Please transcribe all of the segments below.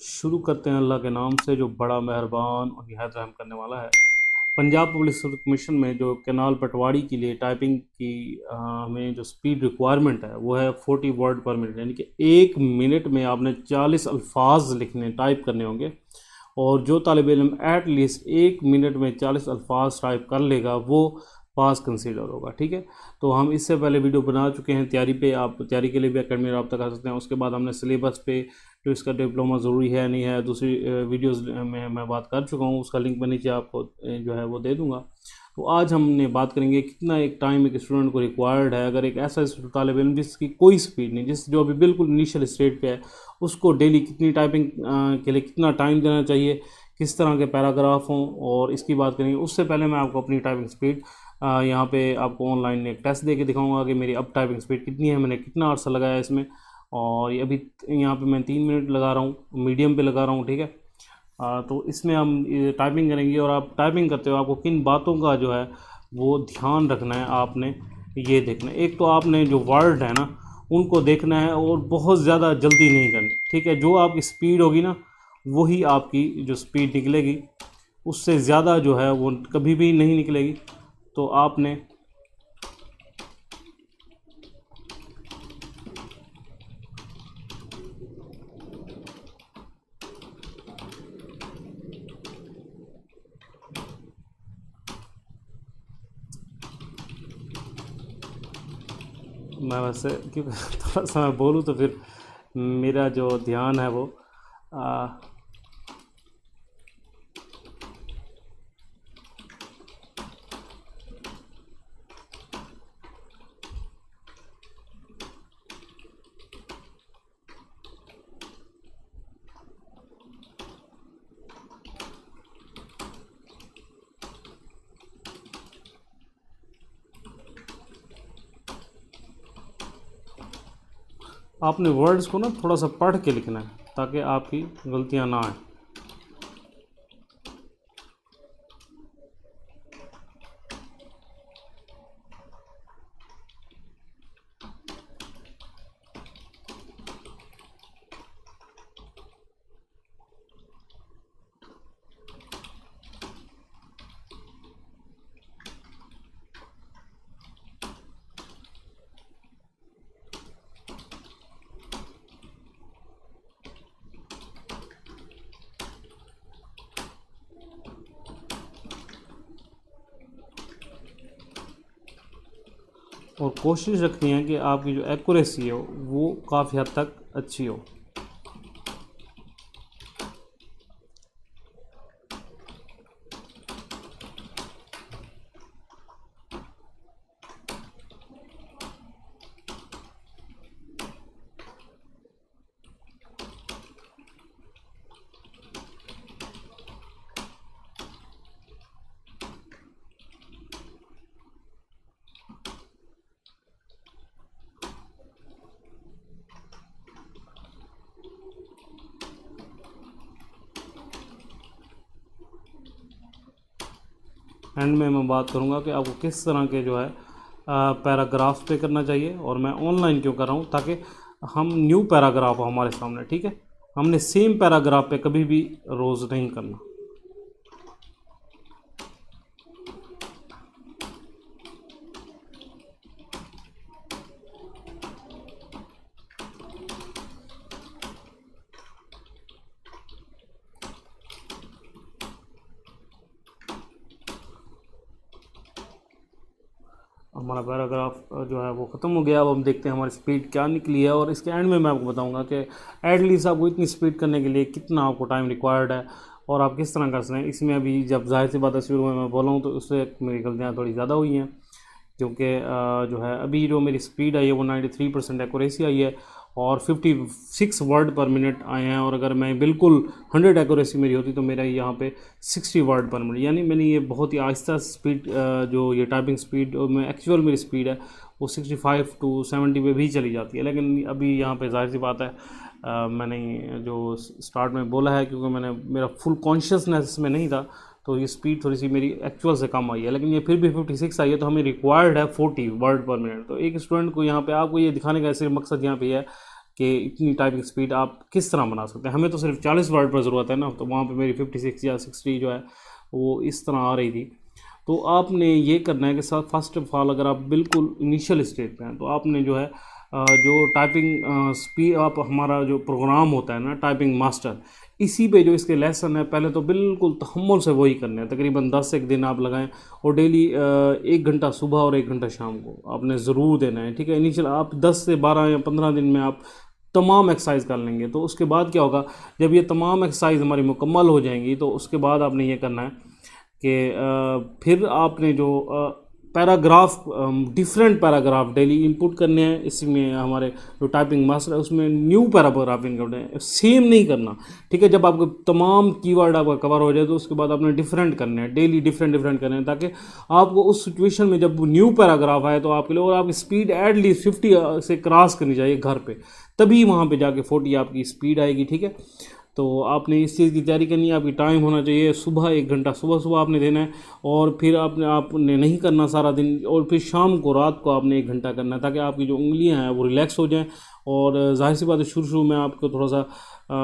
शुरू करते हैं अल्लाह के नाम से जो बड़ा मेहरबान और निहायत रहम करने वाला है। पंजाब पब्लिक सर्विस कमीशन में जो कैनाल पटवारी के लिए टाइपिंग की हमें जो स्पीड रिक्वायरमेंट है वो है 40 वर्ड पर मिनट, यानी कि 1 मिनट में आपने 40 अल्फाज लिखने टाइप करने होंगे। और जो तालिब इल्म एट लीस्ट 1 मिनट में 40 अल्फाज टाइप कर लेगा वो पास कंसीडर होगा। ठीक है, तो हम इससे पहले वीडियो बना चुके हैं तैयारी पे, आप तैयारी के लिए भी अकेडमी रब्ता कर सकते हैं। उसके बाद हमने सिलेबस पे जो इसका डिप्लोमा ज़रूरी है नहीं है दूसरी वीडियोस में मैं बात कर चुका हूँ, उसका लिंक मैं नीचे आपको जो है वो दे दूँगा। तो आज हमने बात करेंगे कितना एक टाइम एक स्टूडेंट को रिक्वायर्ड है। अगर एक ऐसा तालिब इल्म जिसकी कोई स्पीड नहीं, जो अभी बिल्कुल इनिशियल स्टेज पे है, उसको डेली कितनी टाइपिंग के लिए कितना टाइम देना चाहिए, किस तरह के पैराग्राफ हों, और इसकी बात करेंगे। उससे पहले मैं आपको अपनी टाइपिंग स्पीड यहाँ पे आपको ऑनलाइन एक टेस्ट दे के दिखाऊंगा कि मेरी अब टाइपिंग स्पीड कितनी है, मैंने कितना अर्सा लगाया इसमें। और ये अभी यहाँ पे मैं 3 मिनट लगा रहा हूँ, मीडियम पे लगा रहा हूँ। ठीक है, तो इसमें हम ये टाइपिंग करेंगे और आप टाइपिंग करते हो आपको किन बातों का जो है वो ध्यान रखना है। आपने ये देखना है, एक तो आपने जो वर्ड है ना उनको देखना है और बहुत ज़्यादा जल्दी नहीं करनी। ठीक है, जो आपकी स्पीड होगी ना वही आपकी जो स्पीड निकलेगी, उससे ज़्यादा जो है वो कभी भी नहीं निकलेगी। तो आपने मैं वैसे क्योंकि थोड़ा सा मैं बोलूँ तो फिर मेरा जो ध्यान है वो आ, आपने वर्ड्स को ना थोड़ा सा पढ़ के लिखना है ताकि आपकी गलतियाँ ना आए। और कोशिश रखनी है कि आपकी जो एक्यूरेसी हो वो काफ़ी हद तक अच्छी हो। एंड में मैं बात करूँगा कि आपको किस तरह के जो है पैराग्राफ पे करना चाहिए, और मैं ऑनलाइन क्यों कर रहा हूँ ताकि हम न्यू पैराग्राफ हो हमारे सामने। ठीक है, हमने सेम पैराग्राफ पे कभी भी रोज़ नहीं करना। हमारा पैराग्राफ जो है वो ख़त्म हो गया। अब हम देखते हैं हमारी स्पीड क्या निकली है, और इसके एंड में मैं आपको बताऊंगा कि एटलीस्ट आपको इतनी स्पीड करने के लिए कितना आपको टाइम रिक्वायर्ड है और आप किस तरह कर सकते हैं। इसमें अभी जब जाहिर सी बात है शुरू में मैं बोला हूँ तो उससे मेरी गलतियाँ थोड़ी ज़्यादा हुई हैं, क्योंकि जो है अभी जो मेरी स्पीड आई है वो 93% एक्यूरेसी आई है और 56 वर्ड पर मिनट आए हैं। और अगर मैं बिल्कुल 100 एक्यूरेसी मेरी होती तो मेरा यहाँ पे 60 वर्ड पर मिनट, यानी मैंने ये बहुत ही आहिस्ता स्पीड जो ये टाइपिंग स्पीड में एक्चुअल मेरी स्पीड है वो 65 to 70 पे भी चली जाती है। लेकिन अभी यहाँ पे जाहिर सी बात है मैंने जो स्टार्ट में बोला है, क्योंकि मैंने मेरा फुल कॉन्शियसनेस में नहीं था तो ये स्पीड थोड़ी सी मेरी एक्चुअल से कम आई है, लेकिन ये फिर भी 56 आई है। तो हमें रिक्वायर्ड है 40 वर्ड पर मिनट। तो एक स्टूडेंट को यहाँ पे आपको ये दिखाने का सिर्फ मकसद यहाँ पे है कि इतनी टाइपिंग स्पीड आप किस तरह बना सकते हैं। हमें तो सिर्फ 40 वर्ड पर ज़रूरत है ना, तो वहाँ पे मेरी 56 या 60 जो है वो इस तरह आ रही थी। तो आपने ये करना है कि साथ फर्स्ट ऑफ ऑल अगर आप बिल्कुल इनिशियल स्टेज पे हैं तो आपने जो है जो टाइपिंग स्पीड आप हमारा जो प्रोग्राम होता है ना टाइपिंग मास्टर, इसी पे जो इसके लेसन है पहले तो बिल्कुल तहम्मुल से वही करने हैं। तकरीबन 10 एक दिन आप लगाएं और डेली 1 घंटा सुबह और 1 घंटा शाम को आपने ज़रूर देना है, ठीक है। इनिशियल आप 10 से 12 या 15 दिन में आप तमाम एक्सरसाइज कर लेंगे। तो उसके बाद क्या होगा, जब ये तमाम एक्सरसाइज हमारी मुकम्मल हो जाएंगी तो उसके बाद आपने ये करना है कि फिर आपने जो paragraph different paragraph daily input करने हैं। इसमें हमारे जो टाइपिंग मास्टर है उसमें न्यू पैराग्राफ इनपुट है, सेम नहीं करना, ठीक है। जब आपको तमाम कीवर्ड आपका कवर हो जाए तो उसके बाद आपने डिफरेंट करने हैं, डेली डिफरेंट डिफरेंट करने हैं, ताकि आपको उस सिचुएशन में जब न्यू पैराग्राफ आए तो आपके लिए और आपकी स्पीड एटलीस्ट 50 से क्रॉस करनी चाहिए घर पे, तभी वहाँ पे जाके 40 आपकी स्पीड आएगी, ठीक है। तो आपने इस चीज़ की तैयारी करनी है। आपकी टाइम होना चाहिए सुबह 1 घंटा सुबह सुबह आपने देना है, और फिर आपने नहीं करना सारा दिन, और फिर शाम को रात को आपने 1 घंटा करना है, ताकि आपकी जो उंगलियां हैं वो रिलैक्स हो जाएं। और जाहिर सी बात है शुरू में आपको थोड़ा सा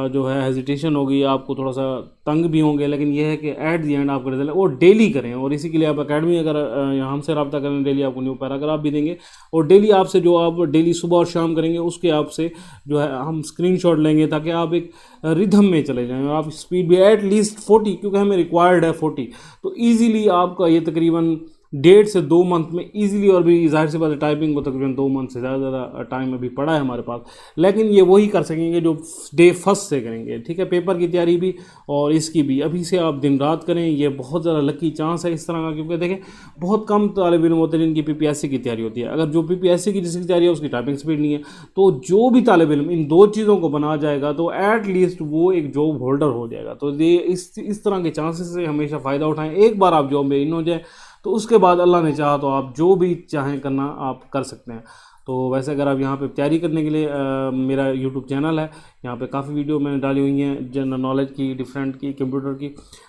जो है हेजिटेशन होगी, आपको थोड़ा सा तंग भी होंगे, लेकिन यह है कि एट दी एंड आपका रिजल्ट और डेली करें। और इसी के लिए आप अकेडमी अगर यहाँ हमसे रब्ता करें, डेली आपको न्यू पैराग्राफ भी देंगे, और डेली आपसे जो आप डेली सुबह और शाम करेंगे उसके आपसे जो है हम स्क्रीनशॉट लेंगे, ताकि आप एक रिदम में चले जाएं और आप स्पीड भी एट लीस्ट 40, क्योंकि हमें रिक्वायर्ड है 40, तो ईजिली आपका ये तकरीबन 1.5 से 2 मंथ में इजीली, और भी जाहिर सी बात है टाइपिंग को तकरीबन 2 मंथ से ज़्यादा टाइम अभी पड़ा है हमारे पास, लेकिन ये वही कर सकेंगे जो डे फर्स्ट से करेंगे, ठीक है। पेपर की तैयारी भी और इसकी भी अभी से आप दिन रात करें, ये बहुत ज़्यादा लकी चांस है इस तरह का, क्योंकि देखें बहुत कम तालिब इल्म होते हैं जिनकी PPSC की तैयारी होती है। अगर जो PPSC की जिसकी तैयारी है उसकी टाइपिंग स्पीड नहीं है, तो जो भी तालिब इल्म इन 2 चीज़ों को बना जाएगा तो एट लीस्ट वो एक जॉब होल्डर हो जाएगा। तो ये इस तरह के चांसेस से हमेशा फ़ायदा उठाएं। एक बार आप जॉब में इन हो जाए तो उसके बाद अल्लाह ने चाहा तो आप जो भी चाहें करना आप कर सकते हैं। तो वैसे अगर आप यहाँ पे तैयारी करने के लिए मेरा यूट्यूब चैनल है, यहाँ पे काफ़ी वीडियो मैंने डाली हुई हैं जनरल नॉलेज की, डिफरेंट की, कंप्यूटर की,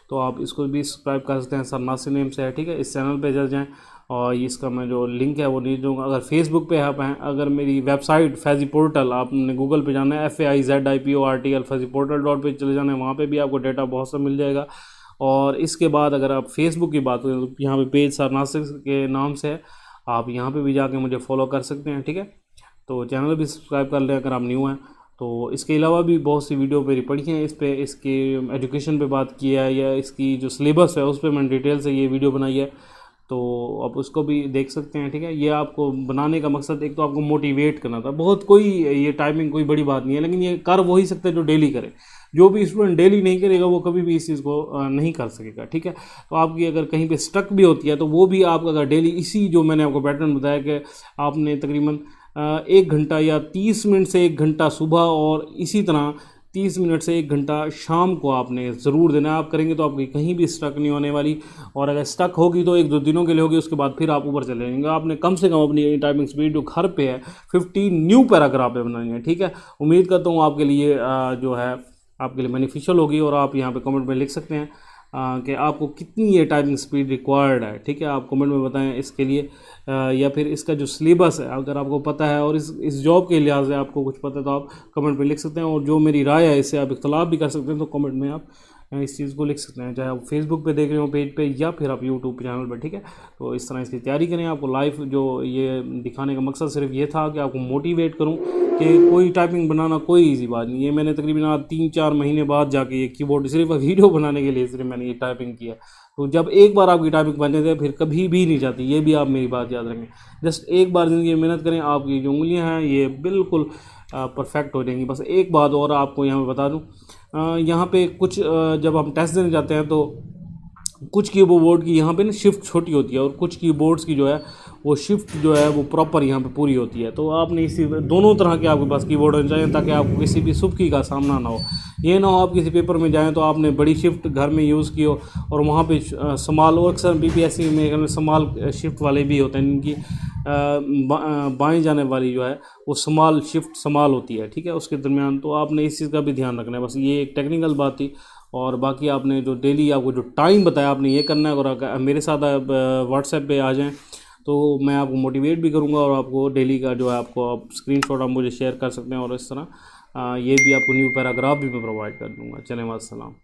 तो आप इसको भी सब्सक्राइब कर सकते हैं। सर नासिर नेम से है, ठीक है। इस चैनल पे चल जाएँ और इसका मैं जो लिंक है वो नहीं दूँगा। अगर फेसबुक पे आप हैं, अगर मेरी वेबसाइट फैज़ी पोर्टल, आपने गूगल पे जाना है FAIZIPORTL फैज़ी पोर्टल डॉट पे चले जाना है, वहाँ पर भी आपको डेटा बहुत सा मिल जाएगा। और इसके बाद अगर आप फेसबुक की बात करें तो यहाँ पे पेज सर नासिर के नाम से है, आप यहाँ पे भी जाके मुझे फॉलो कर सकते हैं, ठीक है। तो चैनल भी सब्सक्राइब कर लें अगर आप न्यू हैं। तो इसके अलावा भी बहुत सी वीडियो मेरी पढ़ी हैं इस पे, इसके एजुकेशन पे बात की है, या इसकी जो सिलेबस है उस पर मैंने डिटेल से ये वीडियो बनाई है, तो आप उसको भी देख सकते हैं, ठीक है। ये आपको बनाने का मकसद एक तो आपको मोटिवेट करना था, बहुत कोई ये टाइमिंग कोई बड़ी बात नहीं है, लेकिन ये कर वही सकते हैं जो डेली करे। जो भी स्टूडेंट डेली नहीं करेगा वो कभी भी इस चीज़ को नहीं कर सकेगा, ठीक है। तो आपकी अगर कहीं पे स्टक भी होती है तो वो भी आप अगर डेली इसी जो मैंने आपको पैटर्न बताया कि आपने तकरीबन 1 घंटा या 30 मिनट से 1 घंटा सुबह, और इसी तरह 30 मिनट से 1 घंटा शाम को आपने ज़रूर देना। आप करेंगे तो आपकी कहीं भी स्टक नहीं होने वाली, और अगर स्टक होगी तो 1-2 दिनों के लिए होगी, उसके बाद फिर आप ऊपर चले जाएंगे। आपने कम से कम अपनी टाइपिंग स्पीड जो घर पे है 50 न्यू पैराग्राफ पे बनानी है, ठीक है। उम्मीद करता हूँ आपके लिए जो है आपके लिए बेनिफिशियल होगी, और आप यहाँ पे कमेंट में लिख सकते हैं कि आपको कितनी ये टाइपिंग स्पीड रिक्वायर्ड है, ठीक है। आप कमेंट में बताएं इसके लिए, या फिर इसका जो सिलेबस है अगर आपको पता है और इस जॉब के लिहाज से आपको कुछ पता है तो आप कमेंट में लिख सकते हैं। और जो मेरी राय है इससे आप इख्तलाफ भी कर सकते हैं, तो कमेंट में आप इस चीज़ को लिख सकते हैं, चाहे आप फेसबुक पे देख रहे हो पेज पे या फिर आप यूट्यूब चैनल पे, ठीक है। तो इस तरह इसकी तैयारी करें। आपको लाइव जो ये दिखाने का मकसद सिर्फ ये था कि आपको मोटिवेट करूं कि कोई टाइपिंग बनाना कोई इजी बात नहीं है। मैंने तकरीबन आज 3-4 महीने बाद जाके ये कीबोर्ड सिर्फ वीडियो बनाने के लिए सिर्फ मैंने ये टाइपिंग किया। तो जब एक बार आपकी टाइपिंग बन जाती है फिर कभी भी नहीं जाती, ये भी आप मेरी बात याद रखें। जस्ट एक बार ज़िंदगी में मेहनत करें, आपकी जो उंगलियाँ हैं ये बिल्कुल परफेक्ट हो जाएंगी। बस एक बात और आपको यहाँ पे बता दूँ, यहाँ पे कुछ जब हम टेस्ट देने जाते हैं तो कुछ कीबोर्ड की यहाँ पे ना शिफ्ट छोटी होती है, और कुछ कीबोर्ड्स की जो है वो शिफ्ट जो है वो प्रॉपर यहाँ पे पूरी होती है। तो आपने इसी दोनों तरह के आपके पास कीबोर्ड होने चाहिए, ताकि आपको किसी भी सुबकी का सामना ना हो। ये ना हो आप किसी पेपर में जाएं तो आपने बड़ी शिफ्ट घर में यूज़ की हो और वहाँ पे समाल, और अक्सर PPSC में समाल शिफ्ट वाले भी होते हैं, इनकी बाएं जाने वाली जो है वो समाल शिफ्ट समाल होती है, ठीक है, उसके दरमियान। तो आपने इस चीज़ का भी ध्यान रखना है। बस ये एक टेक्निकल बात थी, और बाकी आपने जो डेली आपको जो टाइम बताया आपने ये करना है। और अगर मेरे साथ व्हाट्सएप पे आ जाएं तो मैं आपको मोटिवेट भी करूँगा और आपको डेली का जो है आपको आप स्क्रीनशॉट आप मुझे शेयर कर सकते हैं, और इस तरह ये भी आपको न्यू पैराग्राफ भी मैं प्रोवाइड कर दूँगा। चलें, वास्सलाम।